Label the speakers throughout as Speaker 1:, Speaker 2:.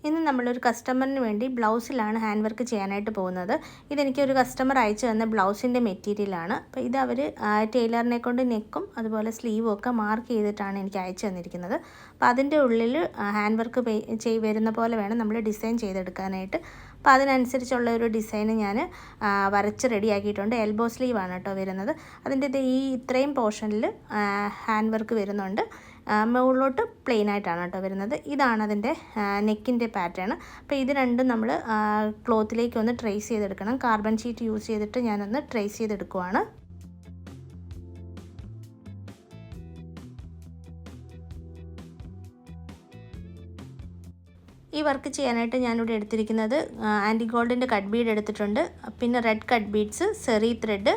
Speaker 1: ഇന്ന് നമ്മളൊരു കസ്റ്റമറിന് വേണ്ടി ബ്ലൗസിലാണ് ഹാൻഡ് വർക്ക് ചെയ്യാനായിട്ട് പോകുന്നത്. ഇതെനിക്കൊരു കസ്റ്റമർ അയച്ചു തന്ന ബ്ലൗസിൻ്റെ മെറ്റീരിയലാണ്. അപ്പോൾ ഇത് അവർ ടൈലറിനെ കൊണ്ട് നെക്കും അതുപോലെ സ്ലീവും ഒക്കെ മാർക്ക് ചെയ്തിട്ടാണ് എനിക്ക് അയച്ചു തന്നിരിക്കുന്നത്. അപ്പോൾ അതിൻ്റെ ഉള്ളിൽ ഹാൻഡ് വർക്ക് വരുന്ന പോലെ വേണം നമ്മൾ ഡിസൈൻ ചെയ്തെടുക്കാനായിട്ട്. അപ്പോൾ അതിനനുസരിച്ചുള്ള ഒരു ഡിസൈൻ ഞാൻ വരച്ച് റെഡിയാക്കിയിട്ടുണ്ട്. എൽബോ സ്ലീവാണ് കേട്ടോ വരുന്നത്. അതിൻ്റെ ഇത്രയും പോർഷനിൽ ഹാൻഡ് വർക്ക് വരുന്നുണ്ട്. മുകളിലോട്ട് പ്ലെയിൻ ആയിട്ടാണ് കേട്ടോ വരുന്നത്. ഇതാണ് അതിൻ്റെ നെക്കിൻ്റെ പാറ്റേൺ. അപ്പോൾ ഇത് രണ്ടും നമ്മൾ ക്ലോത്തിലേക്ക് ഒന്ന് ട്രേസ് ചെയ്തെടുക്കണം. കാർബൺ ഷീറ്റ് യൂസ് ചെയ്തിട്ട് ഞാനൊന്ന് ട്രേസ് ചെയ്തെടുക്കുവാണ്. ഈ വർക്ക് ചെയ്യാനായിട്ട് ഞാനിവിടെ എടുത്തിരിക്കുന്നത് ആൻറ്റി ഗോൾഡിൻ്റെ കട്ട് ബീഡ് എടുത്തിട്ടുണ്ട്. പിന്നെ റെഡ് കട്ട് ബീഡ്സ്, സെറി ത്രെഡ്,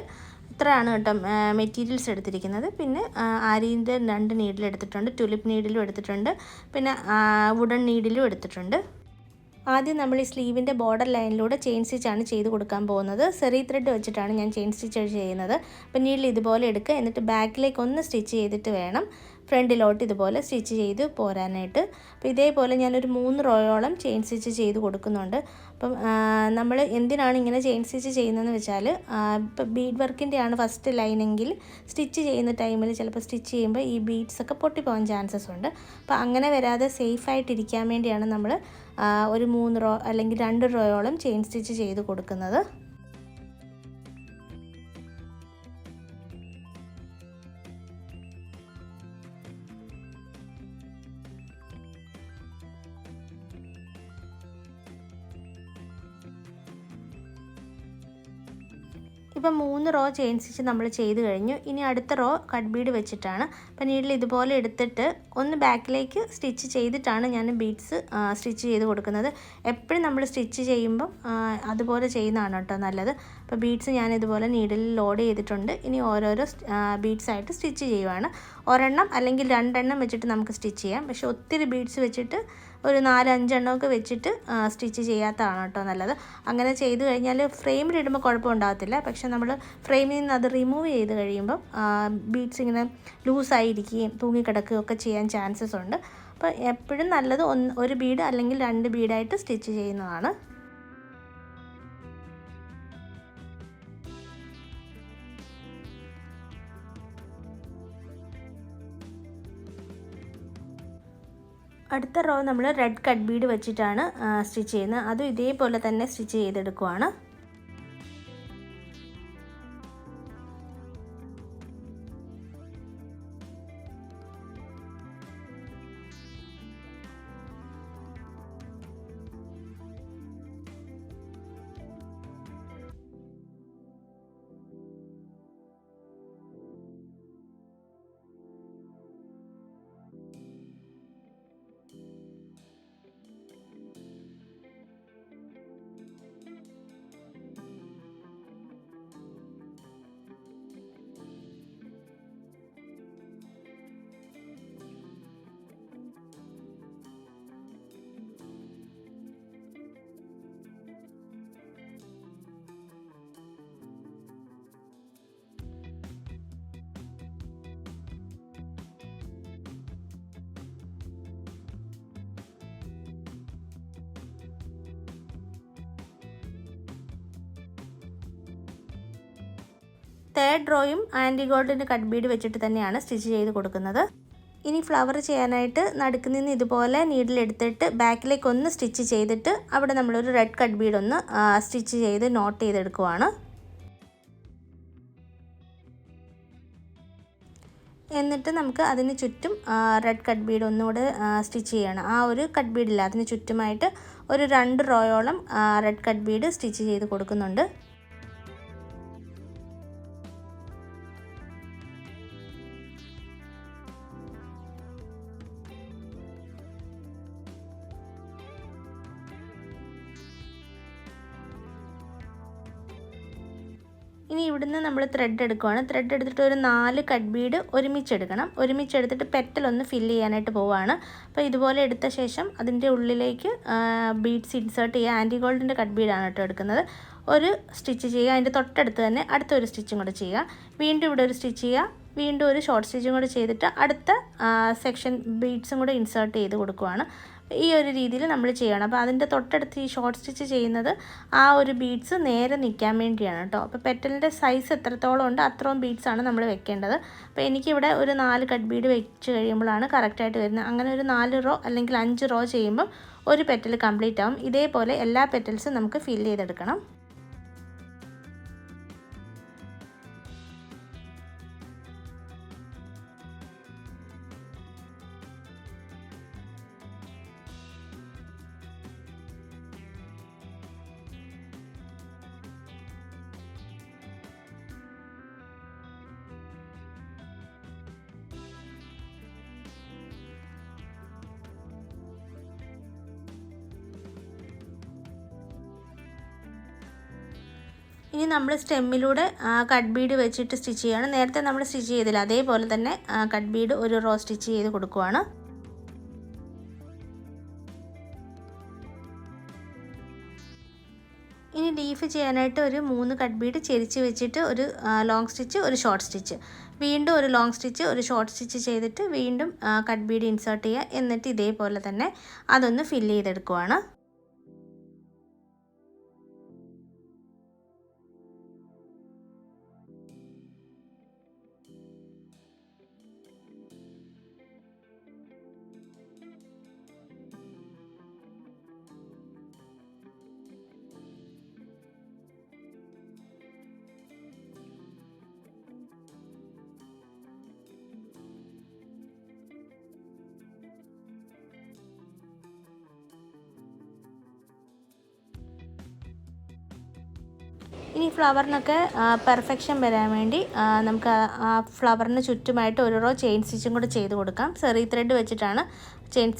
Speaker 1: ഇത്രയാണ് കേട്ടോ മെറ്റീരിയൽസ് എടുത്തിരിക്കുന്നത്. പിന്നെ ആരീൻ്റെ 2 നീഡിൽ എടുത്തിട്ടുണ്ട്, ടുലിപ്പ് നീഡിലും എടുത്തിട്ടുണ്ട്, പിന്നെ വുഡൻ നീഡിലും എടുത്തിട്ടുണ്ട്. ആദ്യം നമ്മൾ ഈ സ്ലീവിൻ്റെ ബോർഡർ ലൈനിലൂടെ ചെയിൻ സ്റ്റിച്ചാണ് ചെയ്ത് കൊടുക്കാൻ പോകുന്നത്. സെറി ത്രെഡ് വെച്ചിട്ടാണ് ഞാൻ ചെയിൻ സ്റ്റിച്ച് ചെയ്യുന്നത്. അപ്പോൾ നീഡിൽ ഇതുപോലെ എടുക്കുക, എന്നിട്ട് ബാക്കിലേക്ക് ഒന്ന് സ്റ്റിച്ച് ചെയ്തിട്ട് വേണം ഫ്രണ്ടിലോട്ട് ഇതുപോലെ സ്റ്റിച്ച് ചെയ്ത് പോരാനായിട്ട്. അപ്പോൾ ഇതേപോലെ ഞാനൊരു 3 റോയോളം ചെയിൻ സ്റ്റിച്ച് ചെയ്ത് കൊടുക്കുന്നുണ്ട്. അപ്പം നമ്മൾ എന്തിനാണ് ഇങ്ങനെ ചെയിൻ സ്റ്റിച്ച് ചെയ്യുന്നതെന്ന് വെച്ചാൽ, ഇപ്പോൾ ബീഡ് വർക്കിൻ്റെയാണ് ഫസ്റ്റ് ലൈനെങ്കിൽ സ്റ്റിച്ച് ചെയ്യുന്ന ടൈമിൽ ചിലപ്പോൾ സ്റ്റിച്ച് ചെയ്യുമ്പോൾ ഈ ബീഡ്സൊക്കെ പൊട്ടിപ്പോകാൻ ചാൻസസ് ഉണ്ട്. അപ്പോൾ അങ്ങനെ വരാതെ സേഫായിട്ടിരിക്കാൻ വേണ്ടിയാണ് നമ്മൾ ഒരു 3 റോ അല്ലെങ്കിൽ 2 റോയോളം ചെയിൻ സ്റ്റിച്ച് ചെയ്ത് കൊടുക്കുന്നത്. ഇപ്പം 3 റോ ചെയിൻ സ്റ്റിച്ച് നമ്മൾ ചെയ്ത് കഴിഞ്ഞു. ഇനി അടുത്ത റോ കട്ട് ബീഡ് വെച്ചിട്ടാണ്. അപ്പം നീഡിൽ ഇതുപോലെ എടുത്തിട്ട് ഒന്ന് ബാക്കിലേക്ക് സ്റ്റിച്ച് ചെയ്തിട്ടാണ് ഞാൻ ബീഡ്സ് സ്റ്റിച്ച് ചെയ്ത് കൊടുക്കുന്നത്. എപ്പോഴും നമ്മൾ സ്റ്റിച്ച് ചെയ്യുമ്പം അതുപോലെ ചെയ്യുന്നതാണ് കേട്ടോ നല്ലത്. അപ്പോൾ ബീഡ്സ് ഞാൻ ഇതുപോലെ നീഡിൽ ലോഡ് ചെയ്തിട്ടുണ്ട്. ഇനി ഓരോരോ ബീഡ്സായിട്ട് സ്റ്റിച്ച് ചെയ്യുവാണ്. ഒരെണ്ണം അല്ലെങ്കിൽ 2 എണ്ണം വെച്ചിട്ട് നമുക്ക് സ്റ്റിച്ച് ചെയ്യാം. പക്ഷേ ഒത്തിരി ബീഡ്സ് വെച്ചിട്ട് ഒരു 4-5 എണ്ണമൊക്കെ വെച്ചിട്ട് സ്റ്റിച്ച് ചെയ്യാത്തതാണ് കേട്ടോ നല്ലത്. അങ്ങനെ ചെയ്ത് കഴിഞ്ഞാൽ ഫ്രെയിമിലിടുമ്പോൾ കുഴപ്പമുണ്ടാകത്തില്ല. പക്ഷേ നമ്മൾ ഫ്രെയിമിൽ നിന്ന് അത് റിമൂവ് ചെയ്ത് കഴിയുമ്പം ബീഡ്സ് ഇങ്ങനെ ലൂസായിരിക്കുകയും തൂങ്ങിക്കിടക്കുകയും ഒക്കെ ചെയ്യാൻ ചാൻസസ് ഉണ്ട്. അപ്പോൾ എപ്പോഴും നല്ലത് ഒരു ബീഡ് അല്ലെങ്കിൽ 2 ബീഡായിട്ട് സ്റ്റിച്ച് ചെയ്യുന്നതാണ്. അടുത്ത റോ നമ്മൾ റെഡ് കട്ട് ബീഡ് വെച്ചിട്ടാണ് സ്റ്റിച്ച് ചെയ്യുന്നത്. അതും ഇതേപോലെ തന്നെ സ്റ്റിച്ച് ചെയ്തെടുക്കുവാണ്. തേർഡ് റോയും ആൻറ്റി ഗോൾഡിൻ്റെ കട്ട് ബീഡ് വെച്ചിട്ട് തന്നെയാണ് സ്റ്റിച്ച് ചെയ്ത് കൊടുക്കുന്നത്. ഇനി ഫ്ലവർ ചെയ്യാനായിട്ട് നടുക്ക് നിന്ന് ഇതുപോലെ നീഡിലെടുത്തിട്ട് ബാക്കിലേക്ക് ഒന്ന് സ്റ്റിച്ച് ചെയ്തിട്ട് അവിടെ നമ്മളൊരു റെഡ് കട്ട് ബീഡ് ഒന്ന് സ്റ്റിച്ച് ചെയ്ത് നോട്ട് ചെയ്തെടുക്കുവാണ്. എന്നിട്ട് നമുക്ക് അതിന് ചുറ്റും റെഡ് കട്ട് ബീഡ് ഒന്നുകൂടെ സ്റ്റിച്ച് ചെയ്യണം. ആ ഒരു കട്ട് ബീഡില്ല, അതിന് ചുറ്റുമായിട്ട് ഒരു 2 റോയോളം റെഡ് കട്ട് ബീഡ് സ്റ്റിച്ച് ചെയ്ത് കൊടുക്കുന്നുണ്ട്. ഇനി ഇവിടുന്ന് നമ്മൾ ത്രെഡ് എടുക്കുകയാണ്. ത്രെഡ് എടുത്തിട്ട് ഒരു 4 കട്ട് ബീഡ് ഒരുമിച്ചെടുക്കണം. ഒരുമിച്ചെടുത്തിട്ട് പെറ്റലൊന്ന് ഫില്ല് ചെയ്യാനായിട്ട് പോവുകയാണ്. അപ്പോൾ ഇതുപോലെ എടുത്ത ശേഷം അതിൻ്റെ ഉള്ളിലേക്ക് ബീഡ്സ് ഇൻസേർട്ട് ചെയ്യുക. ആൻറ്റി ഗോൾഡിൻ്റെ കട്ട് ബീഡാണ് കേട്ടോ എടുക്കുന്നത്. ഒരു സ്റ്റിച്ച് ചെയ്യുക, അതിൻ്റെ തൊട്ടടുത്ത് തന്നെ അടുത്തൊരു സ്റ്റിച്ചും കൂടെ ചെയ്യുക. വീണ്ടും ഇവിടെ ഒരു സ്റ്റിച്ച് ചെയ്യുക, വീണ്ടും ഒരു ഷോർട്ട് സ്റ്റിച്ചും കൂടെ ചെയ്തിട്ട് അടുത്ത സെക്ഷൻ ബീഡ്സും കൂടെ ഇൻസേർട്ട് ചെയ്ത് കൊടുക്കുകയാണ്. ഈ ഒരു രീതിയിൽ നമ്മൾ ചെയ്യണം. അപ്പോൾ അതിൻ്റെ തൊട്ടടുത്ത് ഈ ഷോർട്ട് സ്റ്റിച്ച് ചെയ്യുന്നത് ആ ഒരു ബീഡ്സ് നേരെ നിൽക്കാൻ വേണ്ടിയാണ് കേട്ടോ. അപ്പോൾ പെറ്റലിൻ്റെ സൈസ് എത്രത്തോളം ഉണ്ട് അത്രയും ബീഡ്സാണ് നമ്മൾ വെക്കേണ്ടത്. അപ്പോൾ എനിക്കിവിടെ ഒരു 4 കട്ട് ബീഡ് വെച്ച് കഴിയുമ്പോഴാണ് കറക്റ്റായിട്ട് വരുന്നത്. അങ്ങനെ ഒരു 4 റോ അല്ലെങ്കിൽ 5 റോ ചെയ്യുമ്പം ഒരു പെറ്റൽ കംപ്ലീറ്റ് ആവും. ഇതേപോലെ എല്ലാ പെറ്റൽസും നമുക്ക് ഫില്ല് ചെയ്തെടുക്കണം. ഇനി നമ്മൾ സ്റ്റെമ്മിലൂടെ കട്ട് ബീഡ് വെച്ചിട്ട് സ്റ്റിച്ച് ചെയ്യുകയാണ്. നേരത്തെ നമ്മൾ സ്റ്റിച്ച് ചെയ്തില്ല അതേപോലെ തന്നെ കട്ട് ബീഡ് ഒരു റോ സ്റ്റിച്ച് ചെയ്ത് കൊടുക്കുവാണ്. ഇനി ലീഫ് ചെയ്യാനായിട്ട് ഒരു 3 കട്ട് ബീഡ് ചെരിച്ച് വെച്ചിട്ട് ഒരു ലോങ് സ്റ്റിച്ച് ഒരു ഷോർട്ട് സ്റ്റിച്ച്, വീണ്ടും ഒരു ലോങ് സ്റ്റിച്ച് ഒരു ഷോർട്ട് സ്റ്റിച്ച് ചെയ്തിട്ട് വീണ്ടും കട്ട് ബീഡ് ഇൻസേർട്ട് ചെയ്യുക. എന്നിട്ട് ഇതേപോലെ തന്നെ അതൊന്ന് ഫില്ല് ചെയ്തെടുക്കുവാണ്. ഇനി ഫ്ലവറിനൊക്കെ പെർഫെക്ഷൻ വരാൻ വേണ്ടി നമുക്ക് ആ ഫ്ലവറിന് ചുറ്റുമായിട്ട് ഒരു റോ ചെയിൻ സ്റ്റിച്ചും കൂടെ ചെയ്ത് കൊടുക്കാം. സെറി ത്രെഡ് വെച്ചിട്ടാണ് ചെയിൻ